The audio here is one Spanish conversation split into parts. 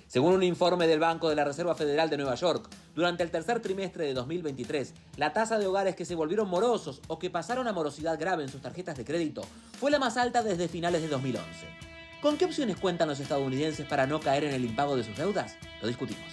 Según un informe del Banco de la Reserva Federal de Nueva York, durante el tercer trimestre de 2023, la tasa de hogares que se volvieron morosos o que pasaron a morosidad grave en sus tarjetas de crédito fue la más alta desde finales de 2011. ¿Con qué opciones cuentan los estadounidenses para no caer en el impago de sus deudas? Lo discutimos.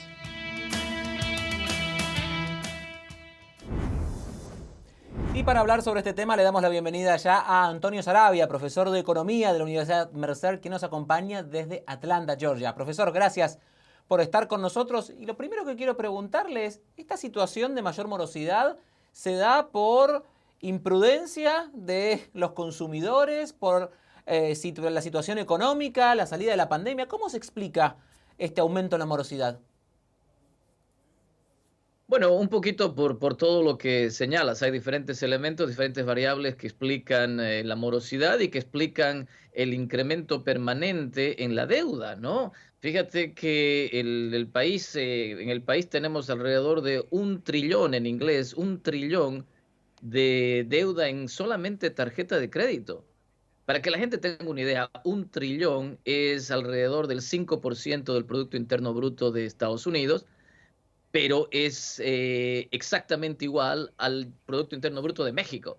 Y para hablar sobre este tema le damos la bienvenida ya a Antonio Sarabia, profesor de Economía de la Universidad Mercer, que nos acompaña desde Atlanta, Georgia. Profesor, gracias por estar con nosotros. Y lo primero que quiero preguntarle es, ¿esta situación de mayor morosidad se da por imprudencia de los consumidores, por la situación económica, la salida de la pandemia? ¿Cómo se explica este aumento en la morosidad? Bueno, un poquito por todo lo que señalas. Hay diferentes elementos, diferentes variables que explican la morosidad y que explican el incremento permanente en la deuda, ¿no? Fíjate que en el país tenemos alrededor de 1 trillón en inglés, 1 trillón de deuda en solamente tarjeta de crédito. Para que la gente tenga una idea, 1 trillón es alrededor del 5% del Producto Interno Bruto de Estados Unidos, pero es exactamente igual al Producto Interno Bruto de México.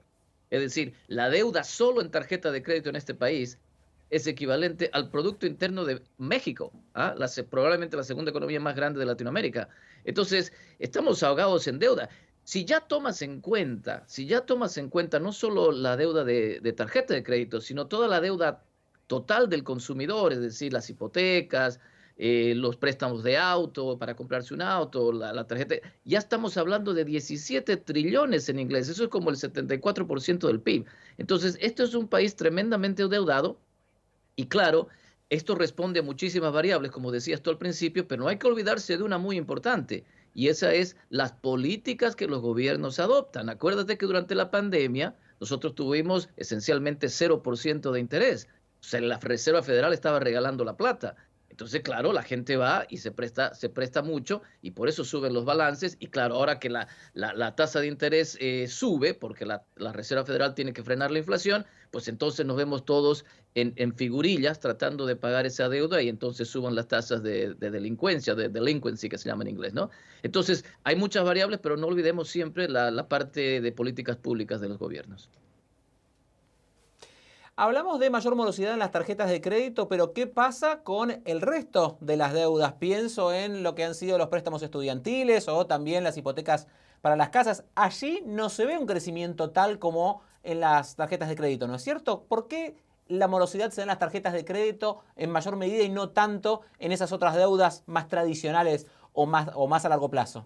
Es decir, la deuda solo en tarjeta de crédito en este país es equivalente al Producto Interno de México, ¿ah? Probablemente la segunda economía más grande de Latinoamérica. Entonces, estamos ahogados en deuda. Si ya tomas en cuenta no solo la deuda de tarjeta de crédito, sino toda la deuda total del consumidor, es decir, las hipotecas, los préstamos de auto para comprarse un auto, la tarjeta, ya estamos hablando de 17 trillones en inglés, eso es como el 74% del PIB. Entonces, esto es un país tremendamente endeudado y claro, esto responde a muchísimas variables, como decías tú al principio, pero no hay que olvidarse de una muy importante, y esa es las políticas que los gobiernos adoptan. Acuérdate que durante la pandemia nosotros tuvimos esencialmente 0% de interés. O sea, la Reserva Federal estaba regalando la plata. Entonces, claro, la gente va y se presta mucho y por eso suben los balances. Y claro, ahora que la tasa de interés sube, porque la Reserva Federal tiene que frenar la inflación, pues entonces nos vemos todos en figurillas tratando de pagar esa deuda y entonces suban las tasas de delincuencia, de delinquency que se llama en inglés, ¿no? Entonces, hay muchas variables, pero no olvidemos siempre la parte de políticas públicas de los gobiernos. Hablamos de mayor morosidad en las tarjetas de crédito, pero ¿qué pasa con el resto de las deudas? Pienso en lo que han sido los préstamos estudiantiles o también las hipotecas para las casas. Allí no se ve un crecimiento tal como en las tarjetas de crédito, ¿no es cierto? ¿Por qué la morosidad se da en las tarjetas de crédito en mayor medida y no tanto en esas otras deudas más tradicionales o más a largo plazo?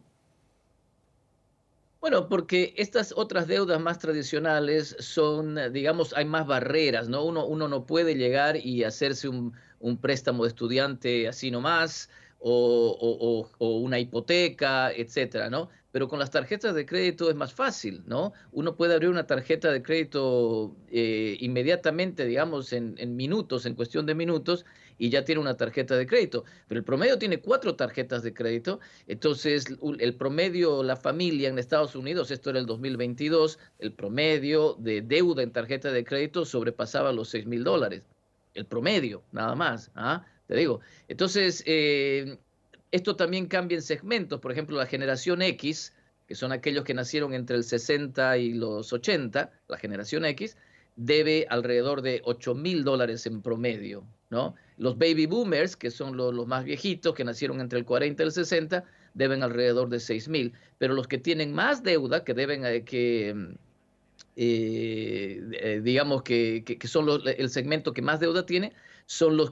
Bueno, porque estas otras deudas más tradicionales son, digamos, hay más barreras, ¿no? Uno no puede llegar y hacerse un préstamo de estudiante así nomás, o una hipoteca, etcétera, ¿no? Pero con las tarjetas de crédito es más fácil, ¿no? Uno puede abrir una tarjeta de crédito inmediatamente, digamos, en minutos, en cuestión de minutos, y ya tiene una tarjeta de crédito. Pero el promedio tiene 4 tarjetas de crédito. Entonces, el promedio, la familia en Estados Unidos, esto era el 2022, el promedio de deuda en tarjeta de crédito sobrepasaba los $6,000. El promedio, nada más. ¿Ah? Te digo. Entonces, esto también cambia en segmentos. Por ejemplo, la generación X, que son aquellos que nacieron entre el 60 y los 80, la generación X, debe alrededor de $8,000 en promedio, ¿no? Los baby boomers, que son los más viejitos, que nacieron entre el 40 y el 60, deben alrededor de 6,000. Pero los que tienen más deuda, que deben, digamos que son el segmento que más deuda tiene, son los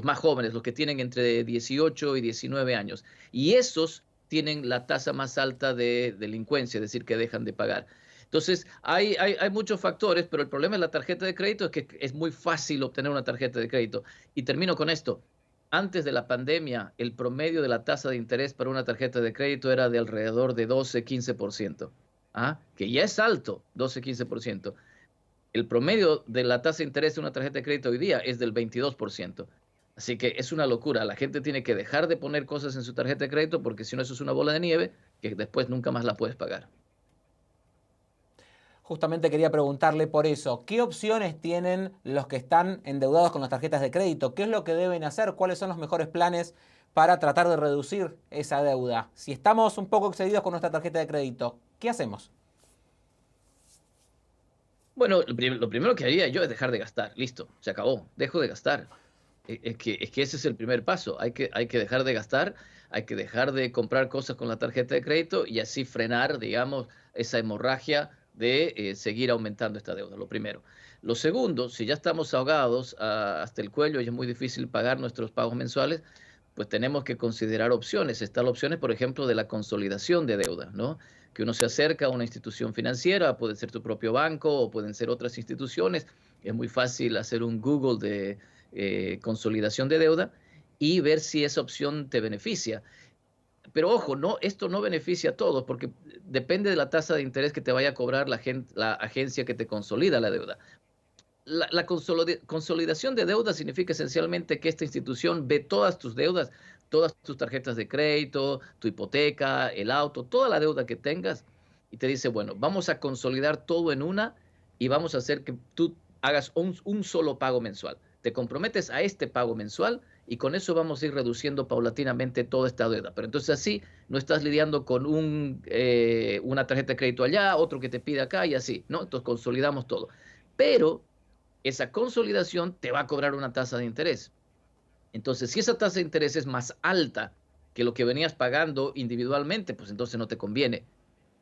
más jóvenes, los que tienen entre 18 y 19 años. Y esos tienen la tasa más alta de delincuencia, es decir, que dejan de pagar. Entonces, hay muchos factores, pero el problema de la tarjeta de crédito es que es muy fácil obtener una tarjeta de crédito. Y termino con esto. Antes de la pandemia, el promedio de la tasa de interés para una tarjeta de crédito era de alrededor de 12-15%. Que ya es alto, 12-15%. El promedio de la tasa de interés de una tarjeta de crédito hoy día es del 22%. Así que es una locura. La gente tiene que dejar de poner cosas en su tarjeta de crédito porque si no, eso es una bola de nieve que después nunca más la puedes pagar. Justamente quería preguntarle por eso, ¿qué opciones tienen los que están endeudados con las tarjetas de crédito? ¿Qué es lo que deben hacer? ¿Cuáles son los mejores planes para tratar de reducir esa deuda? Si estamos un poco excedidos con nuestra tarjeta de crédito, ¿qué hacemos? Bueno, lo primero que haría yo es dejar de gastar. Listo, se acabó. Dejo de gastar. Es que ese es el primer paso. Hay que dejar de gastar, hay que dejar de comprar cosas con la tarjeta de crédito y así frenar, digamos, esa hemorragia de seguir aumentando esta deuda. Lo primero. Lo segundo, si ya estamos ahogados hasta el cuello y es muy difícil pagar nuestros pagos mensuales, pues tenemos que considerar opciones. Están las opciones, por ejemplo, de la consolidación de deuda, ¿no? Que uno se acerca a una institución financiera, puede ser tu propio banco o pueden ser otras instituciones. Es muy fácil hacer un Google de consolidación de deuda y ver si esa opción te beneficia. Pero ojo, no, esto no beneficia a todos porque depende de la tasa de interés que te vaya a cobrar la agencia que te consolida la deuda. La consolidación de deuda significa esencialmente que esta institución ve todas tus deudas, todas tus tarjetas de crédito, tu hipoteca, el auto, toda la deuda que tengas y te dice, bueno, vamos a consolidar todo en una y vamos a hacer que tú hagas un solo pago mensual. Te comprometes a este pago mensual y con eso vamos a ir reduciendo paulatinamente toda esta deuda. Pero entonces así no estás lidiando con una tarjeta de crédito allá, otro que te pide acá y así, ¿no? Entonces consolidamos todo. Pero esa consolidación te va a cobrar una tasa de interés. Entonces, si esa tasa de interés es más alta que lo que venías pagando individualmente, pues entonces no te conviene.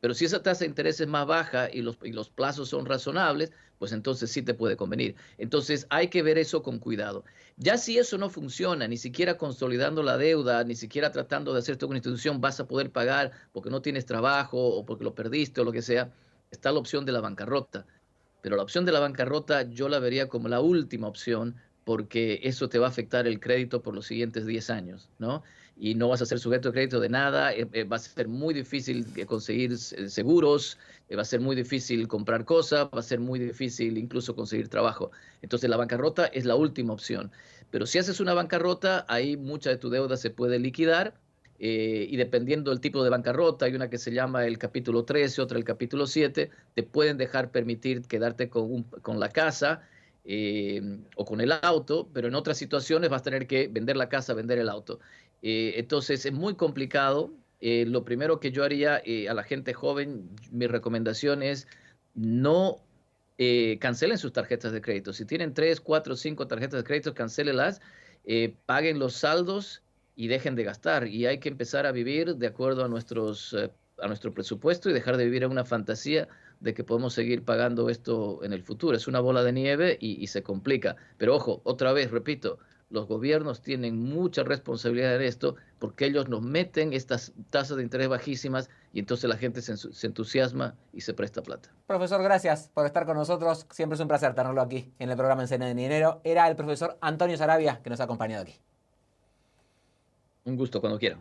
Pero si esa tasa de interés es más baja y los plazos son razonables, pues entonces sí te puede convenir. Entonces hay que ver eso con cuidado. Ya si eso no funciona, ni siquiera consolidando la deuda, ni siquiera tratando de hacerte una institución, vas a poder pagar porque no tienes trabajo o porque lo perdiste o lo que sea, está la opción de la bancarrota. Pero la opción de la bancarrota yo la vería como la última opción porque eso te va a afectar el crédito por los siguientes 10 años, ¿no? Y no vas a ser sujeto de crédito de nada, va a ser muy difícil conseguir seguros, va a ser muy difícil comprar cosas, va a ser muy difícil incluso conseguir trabajo. Entonces la bancarrota es la última opción. Pero si haces una bancarrota, ahí mucha de tu deuda se puede liquidar y dependiendo del tipo de bancarrota, hay una que se llama el capítulo 13, otra el capítulo 7, te pueden dejar permitir quedarte con la casa o con el auto, pero en otras situaciones vas a tener que vender la casa, vender el auto. Entonces es muy complicado. Lo primero que yo haría a la gente joven, mi recomendación es no cancelen sus tarjetas de crédito. Si tienen 3, 4, 5 tarjetas de crédito, cancélelas, paguen los saldos y dejen de gastar. Y hay que empezar a vivir de acuerdo a nuestro presupuesto y dejar de vivir en una fantasía de que podemos seguir pagando esto en el futuro. Es una bola de nieve y se complica. Pero ojo, otra vez, repito, los gobiernos tienen mucha responsabilidad en esto porque ellos nos meten estas tasas de interés bajísimas y entonces la gente se entusiasma y se presta plata. Profesor, gracias por estar con nosotros. Siempre es un placer tenerlo aquí en el programa Encena de Dinero. Era el profesor Antonio Sarabia que nos ha acompañado aquí. Un gusto cuando quieran.